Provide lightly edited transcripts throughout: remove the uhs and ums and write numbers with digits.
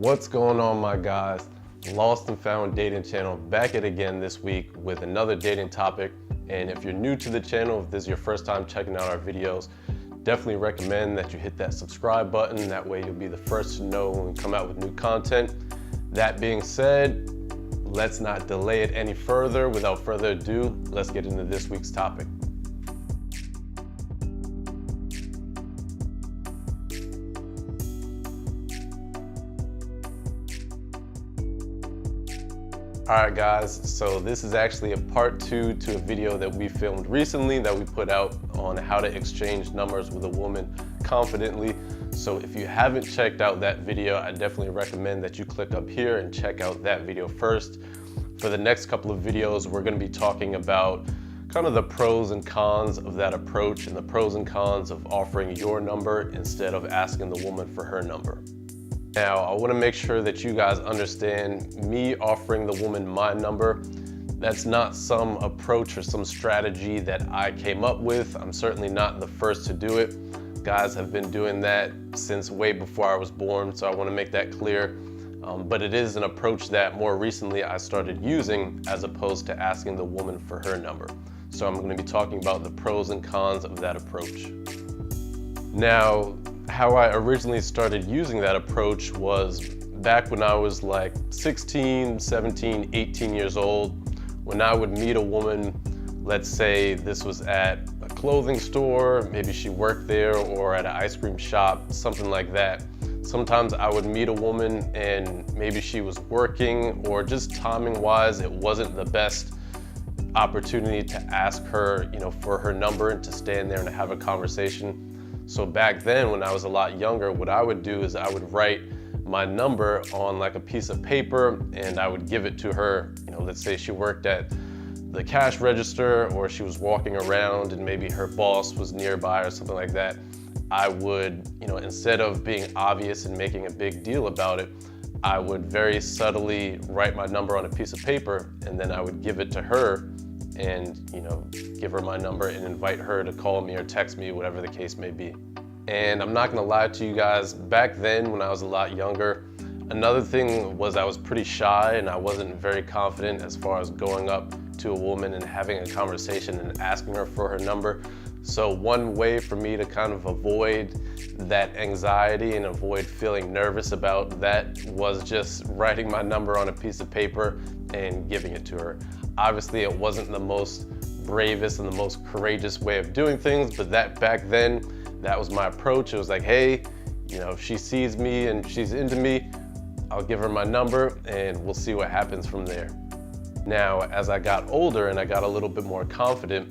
What's going on, my guys? Lost and Found Dating Channel back at again this week with another dating topic. And if you're new to the channel, if this is your first time checking out our videos, definitely recommend that you hit that subscribe button. That way you'll be the first to know when we come out with new content. That being said, let's not delay it any further. Without further ado, let's get into this week's topic. Alright guys, so this is actually a part 2 to a video that we filmed recently that we put out on how to exchange numbers with a woman confidently. So if you haven't checked out that video, I definitely recommend that you click up here and check out that video first. For the next couple of videos, we're going to be talking about kind of the pros and cons of that approach and the pros and cons of offering your number instead of asking the woman for her number. Now, I want to make sure that you guys understand me offering the woman my number. That's not some approach or some strategy that I came up with. I'm certainly not the first to do it. Guys have been doing that since way before I was born, so I want to make that clear. But it is an approach that more recently I started using as opposed to asking the woman for her number. So I'm going to be talking about the pros and cons of that approach. Now, how I originally started using that approach was back when I was like 16, 17, 18 years old. When I would meet a woman, let's say this was at a clothing store, maybe she worked there, or at an ice cream shop, something like that. Sometimes I would meet a woman and maybe she was working, or just timing wise, it wasn't the best opportunity to ask her, for her number and to stand there and have a conversation. So back then, when I was a lot younger, what I would do is I would write my number on like a piece of paper and I would give it to her. Let's say she worked at the cash register or she was walking around and maybe her boss was nearby or something like that. I would, instead of being obvious and making a big deal about it, I would very subtly write my number on a piece of paper and then I would give it to her and give her my number and invite her to call me or text me, whatever the case may be. And I'm not gonna lie to you guys, back then when I was a lot younger, another thing was I was pretty shy and I wasn't very confident as far as going up to a woman and having a conversation and asking her for her number. So one way for me to kind of avoid that anxiety and avoid feeling nervous about that was just writing my number on a piece of paper and giving it to her. Obviously, it wasn't the most bravest and the most courageous way of doing things, but back then, that was my approach. It was like, hey, if she sees me and she's into me, I'll give her my number and we'll see what happens from there. Now, as I got older and I got a little bit more confident,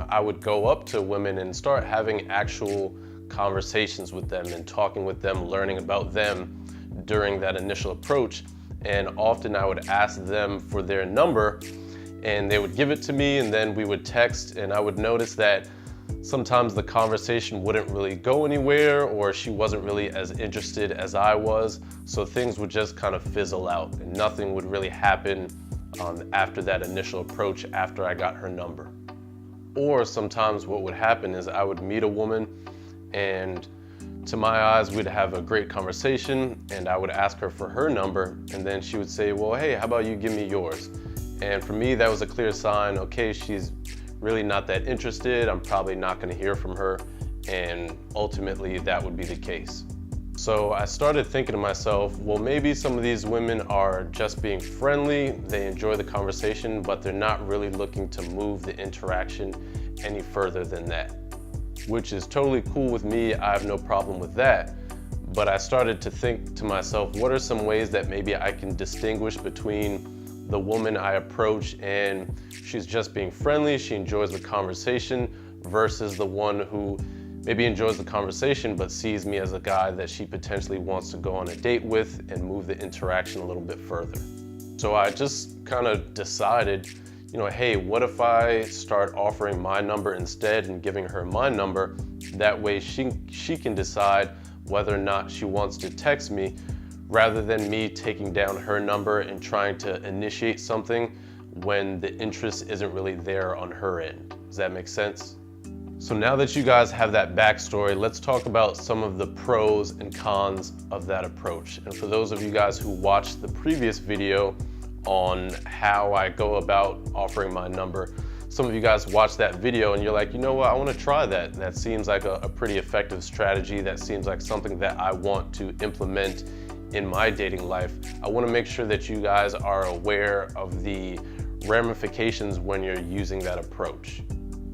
I would go up to women and start having actual conversations with them and talking with them, learning about them during that initial approach. And often I would ask them for their number and they would give it to me and then we would text, and I would notice that sometimes the conversation wouldn't really go anywhere or she wasn't really as interested as I was. So things would just kind of fizzle out and nothing would really happen after that initial approach after I got her number. Or sometimes what would happen is I would meet a woman and to my eyes, we'd have a great conversation and I would ask her for her number and then she would say, well, hey, how about you give me yours? And for me, that was a clear sign, okay, she's really not that interested. I'm probably not gonna hear from her. And ultimately that would be the case. So I started thinking to myself, well, maybe some of these women are just being friendly. They enjoy the conversation, but they're not really looking to move the interaction any further than that, which is totally cool with me. I have no problem with that. But I started to think to myself, what are some ways that maybe I can distinguish between the woman I approach and she's just being friendly, she enjoys the conversation, versus the one who maybe enjoys the conversation but sees me as a guy that she potentially wants to go on a date with and move the interaction a little bit further. So I just kind of decided, hey, what if I start offering my number instead and giving her my number? That way she can decide whether or not she wants to text me, rather than me taking down her number and trying to initiate something when the interest isn't really there on her end. Does that make sense? So now that you guys have that backstory, let's talk about some of the pros and cons of that approach. And for those of you guys who watched the previous video on how I go about offering my number, some of you guys watched that video and you're like, you know what, I want to try that. That seems like a pretty effective strategy. That seems like something that I want to implement in my dating life. I want to make sure that you guys are aware of the ramifications when you're using that approach.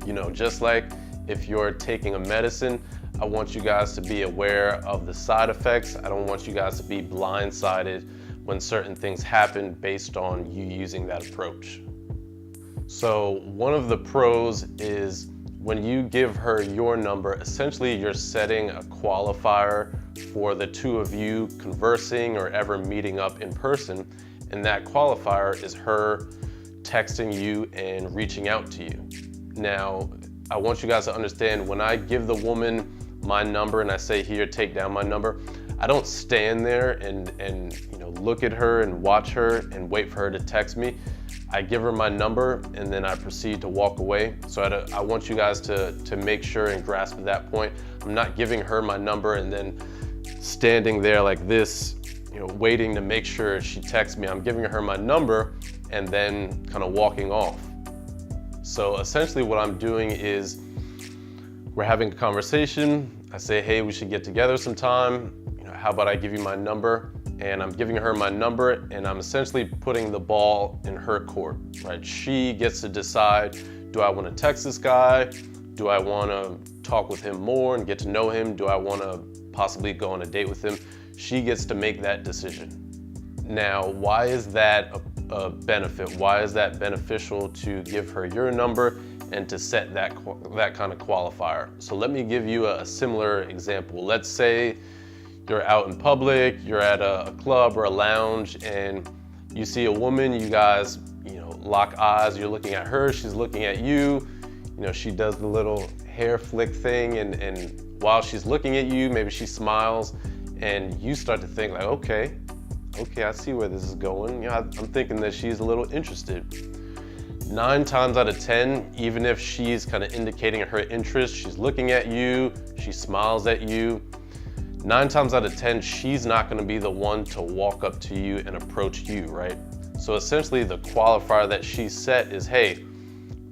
You know, just like if you're taking a medicine, I want you guys to be aware of the side effects. I don't want you guys to be blindsided when certain things happen based on you using that approach. So one of the pros is when you give her your number, essentially you're setting a qualifier for the two of you conversing or ever meeting up in person. And that qualifier is her texting you and reaching out to you. Now, I want you guys to understand, when I give the woman my number and I say, here, take down my number, I don't stand there and you know, look at her and watch her and wait for her to text me. I give her my number and then I proceed to walk away. So I want you guys to make sure and grasp at that point. I'm not giving her my number and then standing there like this, you know, waiting to make sure she texts me. I'm giving her my number and then kind of walking off. So essentially what I'm doing is we're having a conversation. I say, hey, we should get together sometime. You know, how about I give you my number? And I'm giving her my number and I'm essentially putting the ball in her court, right? She gets to decide, do I want to text this guy? Do I want to talk with him more and get to know him? Do I want to possibly go on a date with him? She gets to make that decision. Now, why is that a benefit? Why is that beneficial to give her your number and to set that kind of qualifier? So let me give you a similar example. Let's say you're out in public, you're at a club or a lounge and you see a woman, you guys, you know, lock eyes, you're looking at her, she's looking at you. You know, she does the little hair flick thing and while she's looking at you, maybe she smiles and you start to think like, okay, I see where this is going. You know, I'm thinking that she's a little interested. 9 times out of 10, even if she's kind of indicating her interest, she's looking at you, she smiles at you, 9 times out of 10, she's not going to be the one to walk up to you and approach you, right? So essentially the qualifier that she set is, hey,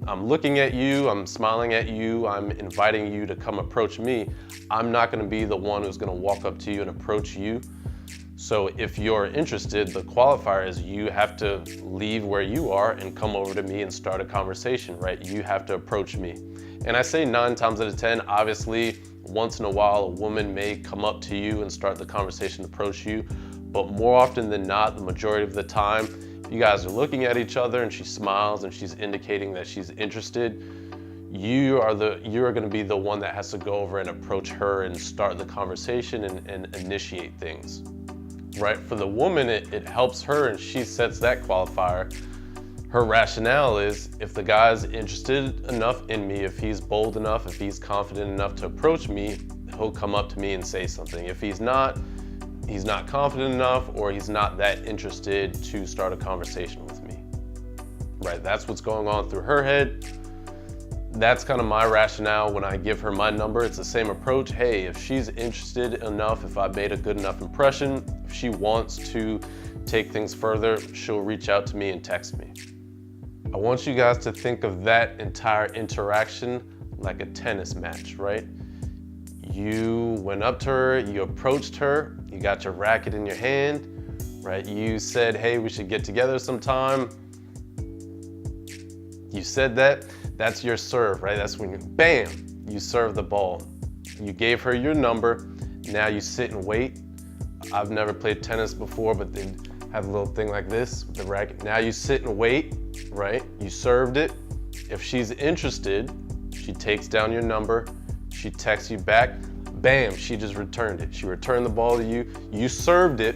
I'm looking at you, I'm smiling at you, I'm inviting you to come approach me. I'm not going to be the one who's going to walk up to you and approach you. So if you're interested, the qualifier is you have to leave where you are and come over to me and start a conversation, right? You have to approach me. And I say 9 times out of 10, obviously, once in a while, a woman may come up to you and start the conversation, approach you. But more often than not, the majority of the time, you guys are looking at each other and she smiles and she's indicating that she's interested. You are going to be the one that has to go over and approach her and start the conversation and initiate things. Right? For the woman, it helps her and she sets that qualifier. Her rationale is, if the guy's interested enough in me, if he's bold enough, if he's confident enough to approach me, he'll come up to me and say something. If he's not confident enough or he's not that interested to start a conversation with me. Right? That's what's going on through her head. That's kind of my rationale when I give her my number. It's the same approach. Hey, if she's interested enough, if I made a good enough impression, if she wants to take things further, she'll reach out to me and text me. I want you guys to think of that entire interaction like a tennis match, right? You went up to her, you approached her, you got your racket in your hand, right? You said, hey, we should get together sometime. You said that. That's your serve, right? That's when you, bam, you serve the ball. You gave her your number. Now you sit and wait. I've never played tennis before, but they have a little thing like this with the racket. Now you sit and wait, right? You served it. If she's interested, she takes down your number. She texts you back. Bam, she just returned it. She returned the ball to you. You served it.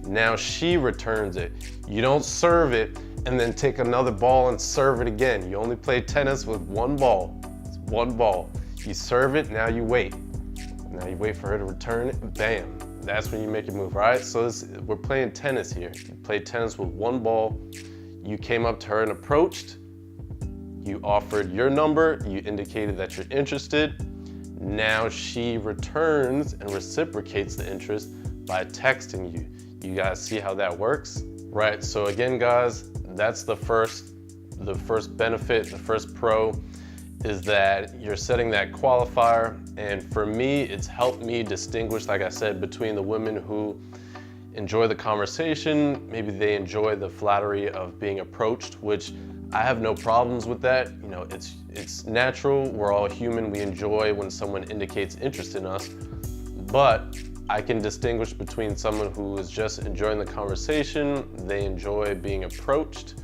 Now she returns it. You don't serve it and then take another ball and serve it again. You only play tennis with one ball. It's one ball. You serve it, now you wait. Now you wait for her to return it, bam. That's when you make your move, all right? So we're playing tennis here. You play tennis with one ball. You came up to her and approached. You offered your number, you indicated that you're interested. Now she returns and reciprocates the interest by texting you. You guys see how that works? Right, so again guys, that's the first benefit, the first pro is that you're setting that qualifier. And for me, it's helped me distinguish, like I said, between the women who enjoy the conversation, maybe they enjoy the flattery of being approached, which I have no problems with that. You know, it's natural, we're all human, we enjoy when someone indicates interest in us, but I can distinguish between someone who is just enjoying the conversation, they enjoy being approached,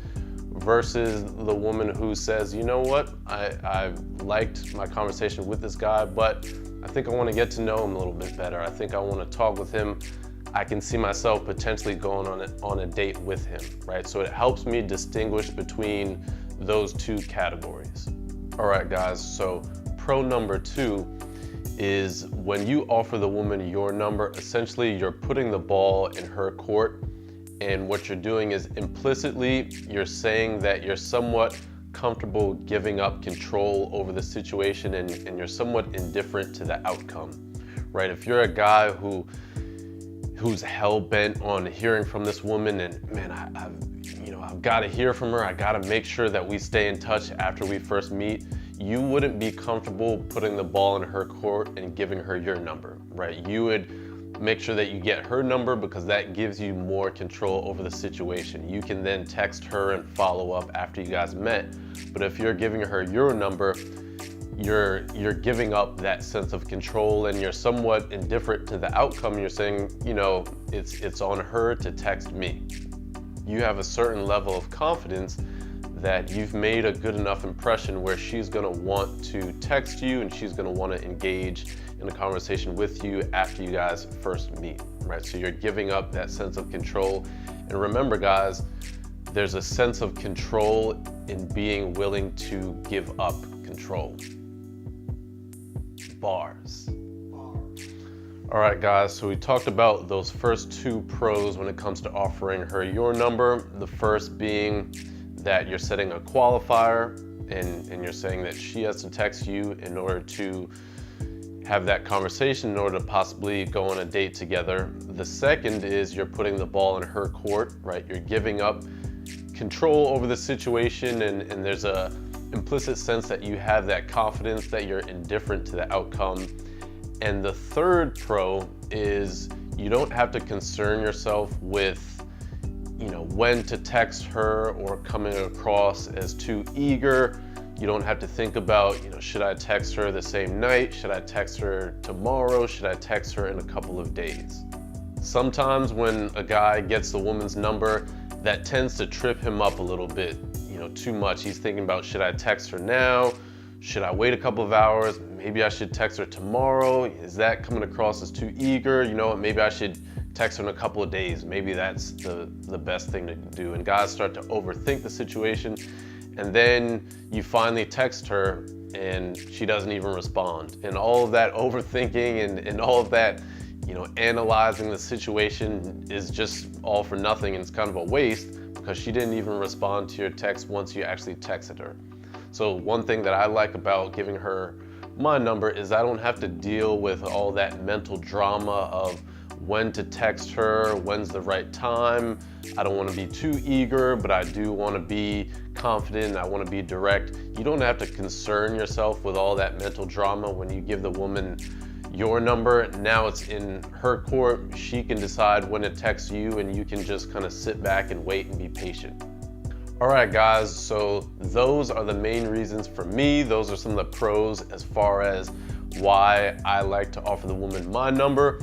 versus the woman who says, you know what, I liked my conversation with this guy, but I think I want to get to know him a little bit better. I think I want to talk with him. I can see myself potentially going on a date with him, right? So it helps me distinguish between those two categories. All right, guys, so pro number 2 is when you offer the woman your number, essentially you're putting the ball in her court, and what you're doing is implicitly you're saying that you're somewhat comfortable giving up control over the situation and you're somewhat indifferent to the outcome, right? If you're a guy who's hell-bent on hearing from this woman and man, I've got to hear from her, I got to make sure that we stay in touch after we first meet, you wouldn't be comfortable putting the ball in her court and giving her your number, right? You would make sure that you get her number because that gives you more control over the situation. You can then text her and follow up after you guys met. But if you're giving her your number, you're giving up that sense of control and you're somewhat indifferent to the outcome. You're saying, you know, it's on her to text me. You have a certain level of confidence that you've made a good enough impression where she's gonna want to text you and she's gonna wanna engage in a conversation with you after you guys first meet, right? So you're giving up that sense of control. And remember guys, there's a sense of control in being willing to give up control. Bars. All right guys, so we talked about those first 2 pros when it comes to offering her your number. The first being that you're setting a qualifier and you're saying that she has to text you in order to have that conversation, in order to possibly go on a date together. The second is you're putting the ball in her court, right? You're giving up control over the situation and there's a implicit sense that you have that confidence that you're indifferent to the outcome. And the third pro is you don't have to concern yourself with, you know, when to text her or coming across as too eager. You don't have to think about, you know, should I text her the same night? Should I text her tomorrow? Should I text her in a couple of days? Sometimes when a guy gets the woman's number, that tends to trip him up a little bit, you know, too much. He's thinking about, should I text her now? Should I wait a couple of hours? Maybe I should text her tomorrow. Is that coming across as too eager? You know what, maybe I should text her in a couple of days. Maybe that's the best thing to do. And guys start to overthink the situation. And then you finally text her and she doesn't even respond. And all of that overthinking and all of that, you know, analyzing the situation is just all for nothing, and it's kind of a waste because she didn't even respond to your text once you actually texted her. So one thing that I like about giving her my number is I don't have to deal with all that mental drama of when to text her, when's the right time. I don't want to be too eager, but I do want to be confident. I want to be direct. You don't have to concern yourself with all that mental drama when you give the woman your number. Now it's in her court. She can decide when to text you and you can just kind of sit back and wait and be patient. All right, guys, so those are the main reasons for me. Those are some of the pros as far as why I like to offer the woman my number.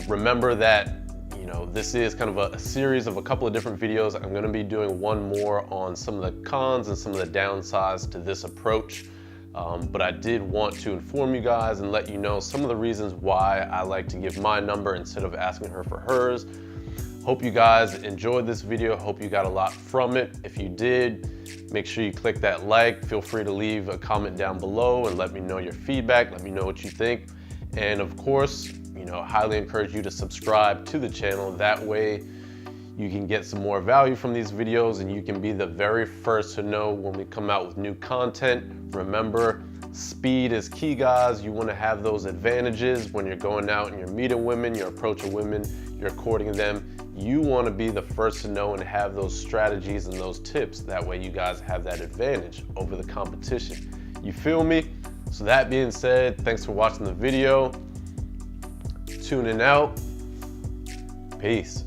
Remember that, you know, this is kind of a series of a couple of different videos. I'm gonna be doing one more on some of the cons and some of the downsides to this approach. But I did want to inform you guys and let you know some of the reasons why I like to give my number instead of asking her for hers. Hope you guys enjoyed this video. Hope you got a lot from it. If you did, make sure you click that like. Feel free to leave a comment down below and let me know your feedback. Let me know what you think. And of course, you know, highly encourage you to subscribe to the channel. That way you can get some more value from these videos, and you can be the very first to know when we come out with new content. Remember, speed is key, guys. You want to have those advantages when you're going out and you're meeting women, you're approaching women, you're courting them. You want to be the first to know and have those strategies and those tips. That way you guys have that advantage over the competition. You feel me? So that being said, thanks for watching the video. Tuning out. Peace.